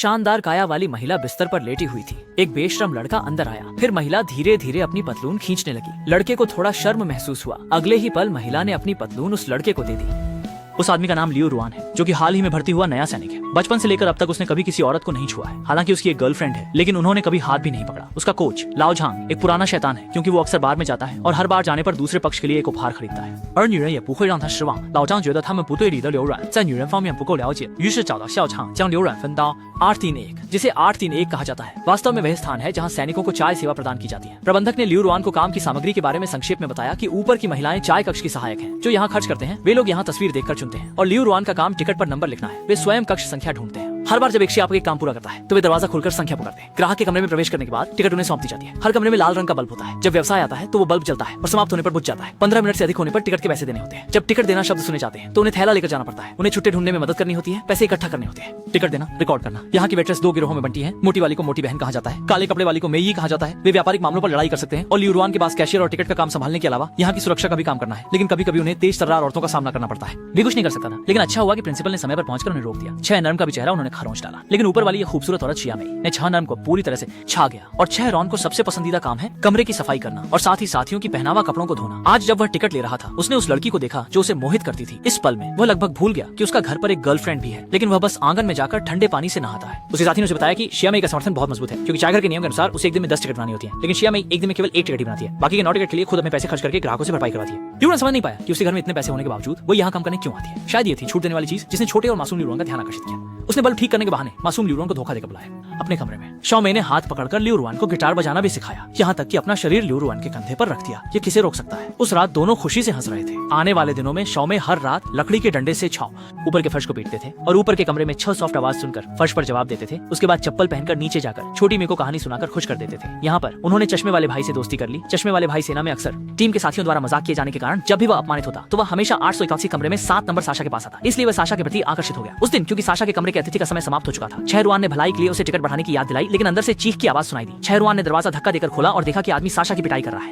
शानदार काया वाली महिला बिस्तर पर लेटी हुई थी। एक बेशरम लड़का अंदर आया। फिर महिला धीरे धीरे अपनी पतलून खींचने लगी। लड़के को थोड़ा शर्म महसूस हुआ। अगले ही पल महिला ने अपनी पतलून उस लड़के को दे दी। उस आदमी का नाम लियू रुआन है, जो कि हाल ही में भर्ती हुआ नया सैनिक है। बचपन से लेकर अब तक उसने कभी किसी औरत को नहीं छुआ है। हालांकि उसकी एक गर्लफ्रेंड है, लेकिन उन्होंने कभी हाथ भी नहीं पकड़ा। उसका कोच लाओ झांग एक पुराना शैतान है, क्योंकि वो अक्सर बार में जाता है और हर बार जाने पर दूसरे पक्ष के लिए एक उपहार खरीदता है। 而女人也不会让他失望。老张觉得他们部队里的刘阮在女人方面不够了解，于是找到校场将刘阮分刀。 831 जिसे 831 कहा जाता है, वास्तव में वह स्थान है जहां सैनिकों को चाय सेवा प्रदान की जाती है। प्रबंधक ने लियू रुआन को काम की सामग्री के बारे में संक्षेप में बताया कि ऊपर की महिलाएं चाय कक्ष की सहायक हैं, जो यहाँ खर्च करते हैं। वे लोग यहाँ तस्वीर देखकर चुनते हैं और लियू रुआन का काम टिकट पर नंबर लिखना है। वे स्वयं कक्ष संख्या ढूंढते हैं। हर बार जब एक शियाप एक काम पूरा करता है तो वे दरवाजा खोलकर संख्या पुकारते हैं। ग्राहक के कमरे में प्रवेश करने के बाद टिकट उन्हें सौंप दी जाती है। हर कमरे में लाल रंग का बल्ब होता है। जब व्यवसाय आता है तो वो बल्ब जलता है और समाप्त होने पर बुझ जाता है। 15 मिनट से अधिक होने पर टिकट के पैसे देने होते हैं। जब टिकट देना शब्द सुने जाते हैं तो उन्हें थैला लेकर जाना पड़ता है। उन्हें छुट्टे ढूंढने में मदद करनी होती है, पैसे इकट्ठा करने होते हैं। टिकट देना, रिकॉर्ड करना। यहाँ की वेट्रेस 2 गिरोहों में बनती है। मोटी वाली को मोटी बहन कहा जाता है, काले कपड़े वाली को मेई कहा जाता है। वे व्यापारिक मामलों पर लड़ाई कर सकते हैं और लियू रुआन के पास कैशियर और टिकट का काम संभालने के अलावा यहाँ की सुरक्षा का भी काम करना है। लेकिन कभी कभी उन्हें तेज तर्रार औरतों का सामना करना पड़ता है। वे कुछ नहीं कर सकता था, लेकिन अच्छा हुआ कि प्रिंसिपल ने समय पर पहुंचकर उन्हें रोक दिया। 6 नर्म का भी चेहरा उन्होंने खरोंच डाला, लेकिन ऊपर वाली ये खूबसूरत औरत शिया मेई ने 6 नर्म को पूरी तरह से छा गया। और 6 रॉन को सबसे पसंदीदा काम है कमरे की सफाई करना और साथ ही साथियों की पहनावा कपड़ों को धोना। आज जब वह टिकट ले रहा था, उसने उस लड़की को देखा जो उसे मोहित करती थी। इस पल में वह लगभग भूल गया कि उसका घर पर एक गर्लफ्रेंड भी है, लेकिन वह बस आंगन में जाकर ठंडे पानी से नहाता है। उसके साथी ने उसे बताया कि शिया मेई का समर्थन बहुत मजबूत है, क्योंकि चायघर के नियम के अनुसार उसे एक दिन में 10 टिकट बनानी होती है, लेकिन शिया मेई एक दिन में केवल 1 टिकट ही बनाती है। बाकी के 9 टिकट के लिए खुद अपने पैसे खर्च करके ग्राहकों से भरपाई करवाती है। लियू ने समझ नहीं पाया कि उसके घर में इतने पैसे होने के बावजूद वो यहाँ काम करने क्यों आती है। शायद ये थी छूट देने वाली चीज जिसने छोटे और मासूम लियू का ध्यान आकर्षित किया। उसने बल्ब ठीक करने के बहाने मासूम लियू को धोखा देकर बुलाया अपने कमरे में। शॉ मेई ने हाथ पकड़कर लियू रुआन को गिटार बजाना भी सिखाया, यहाँ तक कि अपना शरीर लियू रुआन के कंधे पर रख दिया। ये किसे रोक सकता है। उस रात दोनों खुशी से हंस रहे थे। आने वाले दिनों में शॉ मेई हर रात लकड़ी के डंडे से छाव ऊपर के फर्श को पीटते थे और ऊपर के कमरे में 6 सॉफ्ट आवाज सुनकर फर्श पर जवाब देते थे। उसके बाद चप्पल पहनकर नीचे जाकर छोटी मेई को कहानी सुनाकर खुश कर देते थे। यहाँ पर उन्होंने चश्मे वाले भाई से दोस्ती कर ली। चश्मे वाले भाई सेना में अक्सर टीम के साथियों द्वारा मजाक किए जाने के कारण जब भी वह अपमानित होता तो वह हमेशा 881 कमरे में 7 नंबर साशा के पास आता। इसलिए वह साशा के प्रति आकर्षित हो गया। उस दिन क्योंकि साशा के कमरे के अतिथि का समय समाप्त हो चुका था, 6 रुआन ने भलाई के लिए उसे टिकट बढ़ाने की याद दिलाई, लेकिन अंदर से चीख की आवाज सुनाई दी। 6 रुआन ने दरवाजा धक्का देकर खोला और देखा कि आदमी साशा की पिटाई कर रहा है।